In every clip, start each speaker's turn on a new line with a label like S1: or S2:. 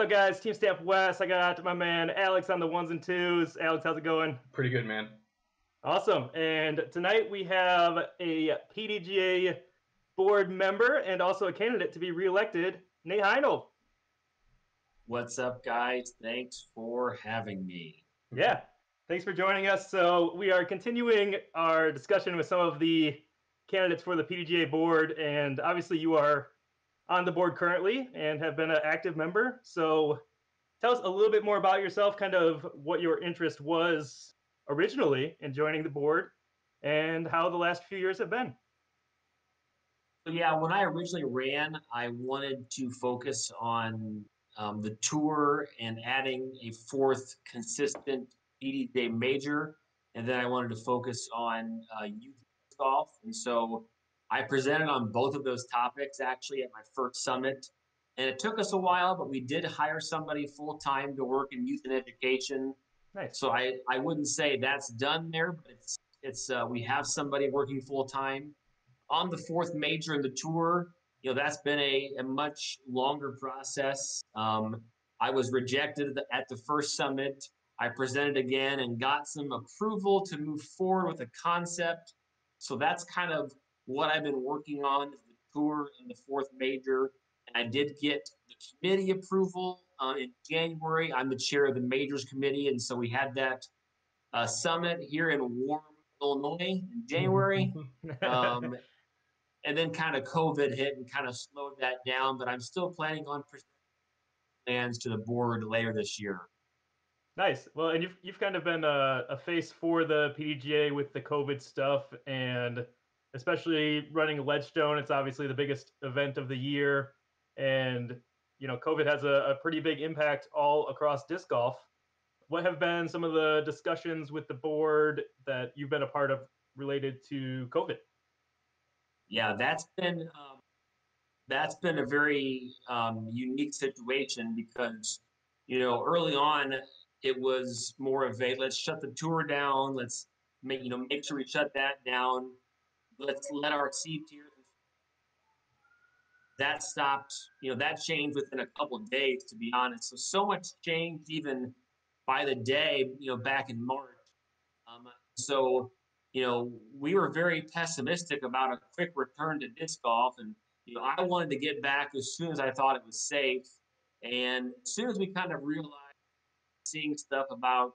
S1: up, guys? Team Staff West. I got my man Alex on the ones and twos. Alex, how's it going?
S2: Pretty good, man.
S1: Awesome. And tonight we have a PDGA board member and also a candidate to be reelected, Nate Heinold.
S3: What's up, guys? Thanks for having me.
S1: Yeah, thanks for joining us. So we are continuing our discussion with some of the candidates for the PDGA board, and obviously you are on the board currently and have been an active member. So tell us a little bit more about yourself, kind of what your interest was originally in joining the board and how the last few years have been.
S3: Yeah, when I originally ran, I wanted to focus on the tour and adding a fourth consistent PDGA major. And then I wanted to focus on youth golf. And so I presented on both of those topics actually at my first summit. And it took us a while, but we did hire somebody full-time to work in youth and education.
S1: Nice.
S3: So I wouldn't say that's done there, but it's we have somebody working full-time. On the fourth major in the tour, that's been a much longer process. I was rejected at the first summit. I presented again and got some approval to move forward with a concept. So that's kind of what I've been working on, is the tour and the fourth major. And I did get the committee approval in January. I'm the chair of the majors committee, and so we had that summit here in warm Illinois in January. And then kind of COVID hit and kind of slowed that down, but I'm still planning on presenting plans to the board later this year.
S1: Nice. Well, and you've kind of been a face for the PDGA with the COVID stuff, and especially running Ledgestone. It's obviously the biggest event of the year, and COVID has a pretty big impact all across disc golf. What have been some of the discussions with the board that you've been a part of related to COVID?
S3: Yeah, that's been a very unique situation because early on it was more of a let's shut the tour down, let's make sure we shut that down, let's let our C tier. That stopped, that changed within a couple of days, to be honest. So much changed even by the day, back in March. So we were very pessimistic about a quick return to disc golf. And, I wanted to get back as soon as I thought it was safe. And as soon as we kind of realized, seeing stuff about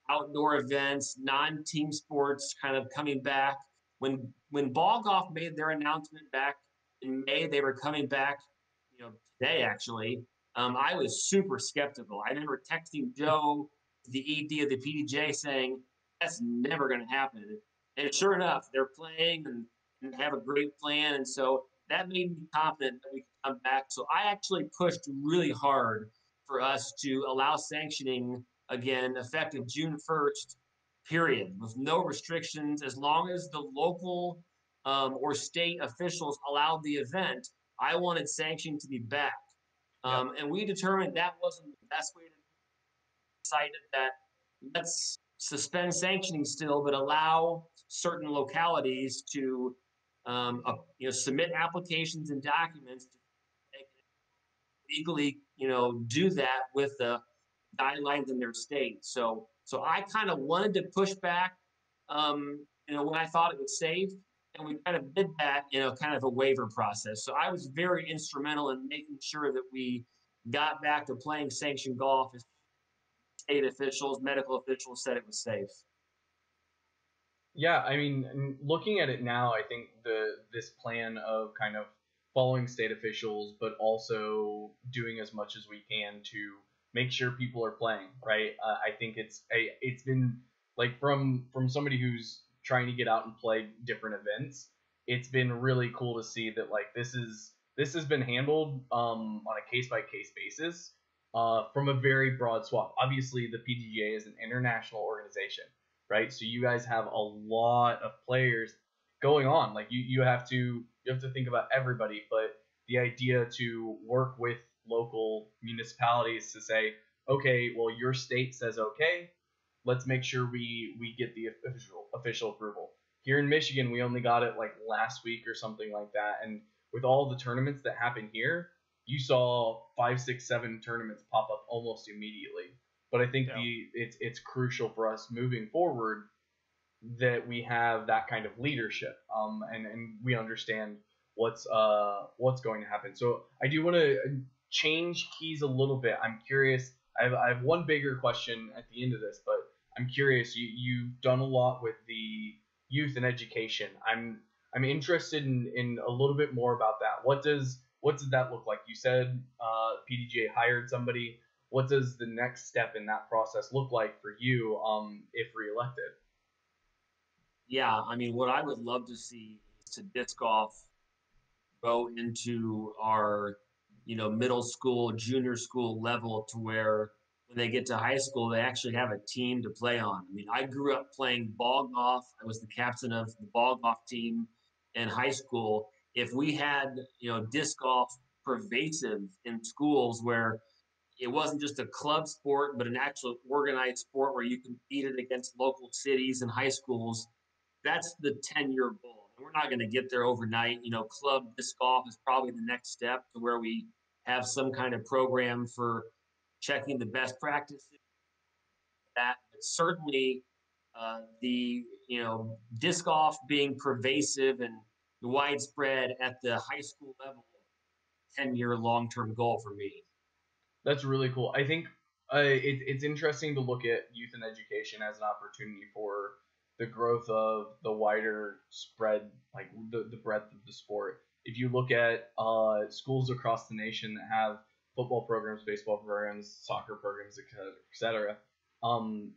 S3: outdoor events, non-team sports kind of coming back, when ball golf made their announcement back in May, they were coming back, today actually, I was super skeptical. I remember texting Joe, the ED of the PDJ, saying, that's never going to happen. And sure enough, they're playing and have a great plan. And so that made me confident that we could come back. So I actually pushed really hard for us to allow sanctioning again, effective June 1st, period, with no restrictions, as long as the local or state officials allowed the event. I wanted sanctioning to be back. And we determined that wasn't the best way to decide that let's suspend sanctioning still, but allow certain localities to submit applications and documents to legally do that with the guidelines in their state. So I kind of wanted to push back when I thought it was safe, and we kind of did that kind of a waiver process. So I was very instrumental in making sure that we got back to playing sanctioned golf as state officials, medical officials said it was safe.
S2: Yeah, I mean, looking at it now, I think this plan of kind of following state officials, but also doing as much as we can to make sure people are playing, right? I think it's been like from somebody who's trying to get out and play different events, it's been really cool to see that like this has been handled on a case-by-case basis from a very broad swath. Obviously, the PDGA is an international organization, right? So you guys have a lot of players going on. Like you have to think about everybody, but the idea to work with local municipalities to say, okay, well, your state says okay, let's make sure we get the official approval. Here in Michigan, we only got it like last week or something like that, and with all the tournaments that happen here, you saw 5, 6, 7 tournaments pop up almost immediately. But I think it's crucial for us moving forward that we have that kind of leadership, and we understand what's going to happen. So I do want to change keys a little bit. I'm curious. I have one bigger question at the end of this, but I'm curious. You've done a lot with the youth and education. I'm interested in a little bit more about that. What does that look like? You said PDGA hired somebody. What does the next step in that process look like for you if reelected?
S3: Yeah, I mean, what I would love to see is to disc golf go into our, middle school, junior school level to where when they get to high school, they actually have a team to play on. I mean, I grew up playing ball golf. I was the captain of the ball golf team in high school. If we had, disc golf pervasive in schools where it wasn't just a club sport, but an actual organized sport where you competed against local cities and high schools, that's the 10-year goal. We're not going to get there overnight. Club disc golf is probably the next step to where we have some kind of program for checking the best practices. That, but certainly the disc golf being pervasive and widespread at the high school level, 10-year long-term goal for me.
S2: That's really cool. I think it's interesting to look at youth and education as an opportunity for the growth of the wider spread, like the breadth of the sport. If you look at schools across the nation that have football programs, baseball programs, soccer programs, etc.,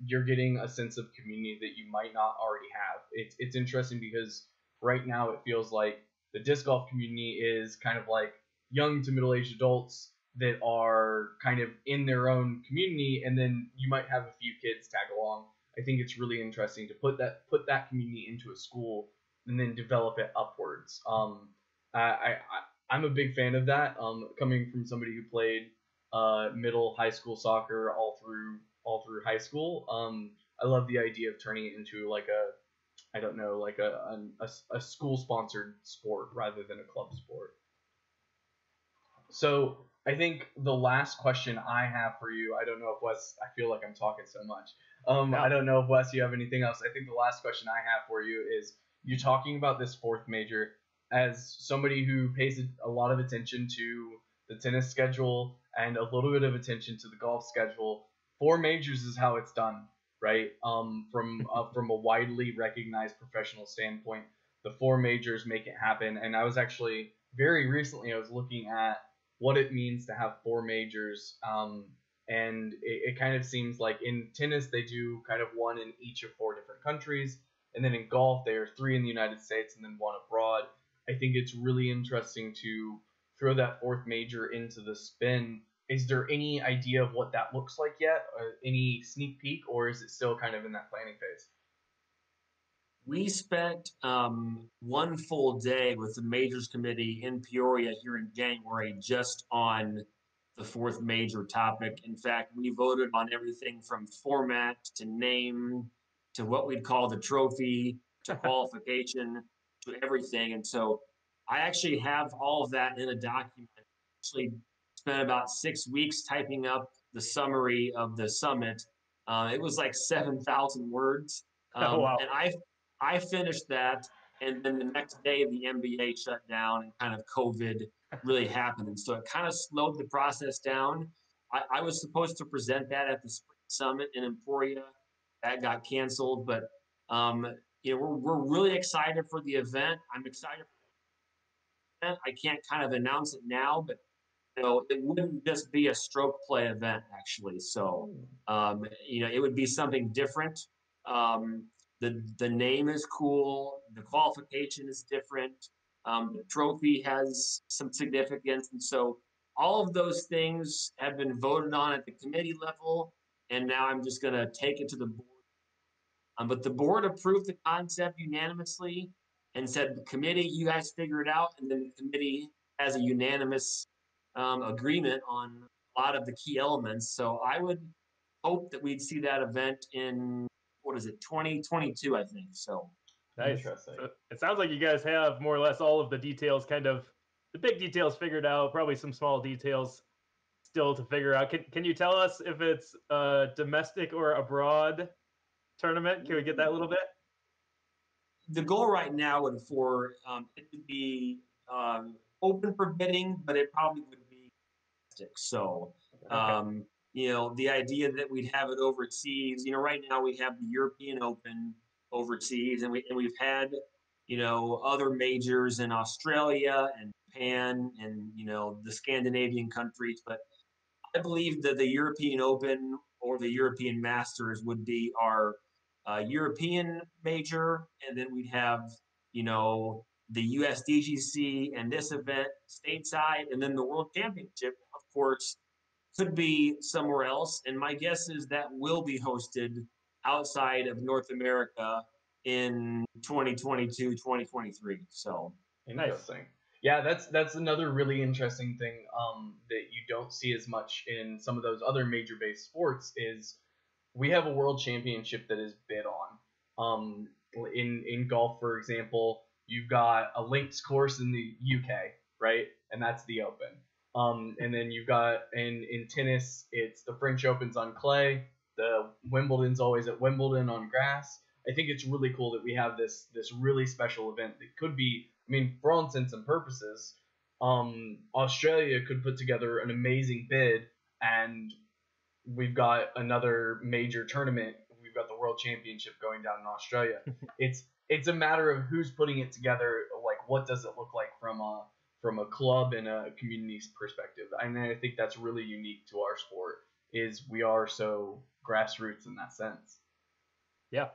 S2: you're getting a sense of community that you might not already have. It's interesting because right now it feels like the disc golf community is kind of like young to middle-aged adults that are kind of in their own community, and then you might have a few kids tag along. I think it's really interesting to put that community into a school and then develop it upwards. I'm a big fan of that. Coming from somebody who played middle high school soccer all through high school, I love the idea of turning it into like a school sponsored sport rather than a club sport. So I think the last question I have for you, I don't know if Wes, I feel like I'm talking so much.
S1: No.
S2: I don't know if Wes, you have anything else. I think the last question I have for you is, you're talking about this fourth major as somebody who pays a lot of attention to the tennis schedule and a little bit of attention to the golf schedule. 4 majors is how it's done, right? From a widely recognized professional standpoint, the 4 majors make it happen. And I was actually very recently, I was looking at what it means to have 4 majors. And it kind of seems like in tennis, they do kind of 1 in each of 4 different countries. And then in golf, there are 3 in the United States and then 1 abroad. I think it's really interesting to throw that 4th major into the spin. Is there any idea of what that looks like yet? Or any sneak peek, or is it still kind of in that planning phase?
S3: We spent 1 full day with the majors committee in Peoria here in January just on the 4th major topic. In fact, we voted on everything from format to name to what we'd call the trophy to qualification to everything. And so I actually have all of that in a document. Actually spent about 6 weeks typing up the summary of the summit. It was like 7,000 words.
S1: Oh, wow.
S3: And I finished that, and then the next day the NBA shut down and kind of COVID really happened. And so it kind of slowed the process down. I was supposed to present that at the Spring Summit in Emporia. That got canceled, but we're really excited for the event. I'm excited for the event. I can't kind of announce it now, but it wouldn't just be a stroke play event, actually. So, it would be something different. The name is cool. The qualification is different. The trophy has some significance. And so all of those things have been voted on at the committee level. And now I'm just going to take it to the board. But the board approved the concept unanimously and said, the committee, you guys figure it out. And then the committee has a unanimous agreement on a lot of the key elements. So I would hope that we'd see that event in, 2022, I think. So
S1: Nice. So it sounds like you guys have more or less all of the details kind of the big details figured out. Probably some small details still to figure out. Can you tell us if it's a domestic or abroad tournament? Can we get that a little bit?
S3: The goal right now would for it to be open for bidding, but it probably would be domestic. So, the idea that we'd have it overseas. Right now we have the European Open overseas, and we've had other majors in Australia and Japan and the Scandinavian countries, but I believe that the European Open or the European Masters would be our European major, and then we'd have, the USDGC and this event stateside, and then the World Championship, of course, could be somewhere else. And my guess is that will be hosted outside of North America in 2022, 2023. So
S2: Interesting.
S1: Nice.
S2: Yeah, that's another really interesting thing that you don't see as much in some of those other major based sports is we have a world championship that is bid on. In golf, for example, you've got a links course in the UK, right? And that's the Open. And then you've got in tennis, it's the French Open's on clay. The Wimbledon's always at Wimbledon on grass. I think it's really cool that we have this really special event that could be, I mean, for all intents and purposes, Australia could put together an amazing bid, and we've got another major tournament. We've got the World Championship going down in Australia. It's a matter of who's putting it together. Like, what does it look like from a club and a community's perspective? And I think that's really unique to our sport. Is we are so grassroots in that sense.
S1: Yeah.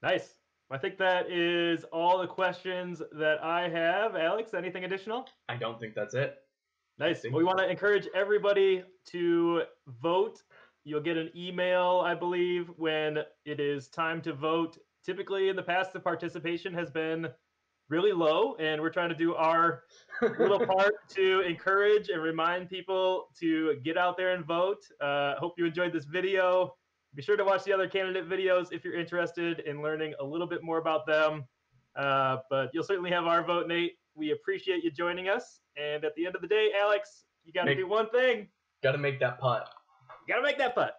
S1: Nice. I think that is all the questions that I have. Alex, anything additional?
S2: I don't think that's it.
S1: Nice. We want to encourage everybody to vote. You'll get an email, I believe, when it is time to vote. Typically, in the past, the participation has been really low, and we're trying to do our little part to encourage and remind people to get out there and vote. Hope you enjoyed this video. Be sure to watch the other candidate videos if you're interested in learning a little bit more about them. But you'll certainly have our vote, Nate. We appreciate you joining us. And at the end of the day, Alex, you got to do one thing.
S2: Got to make that putt.
S1: You got to make that putt.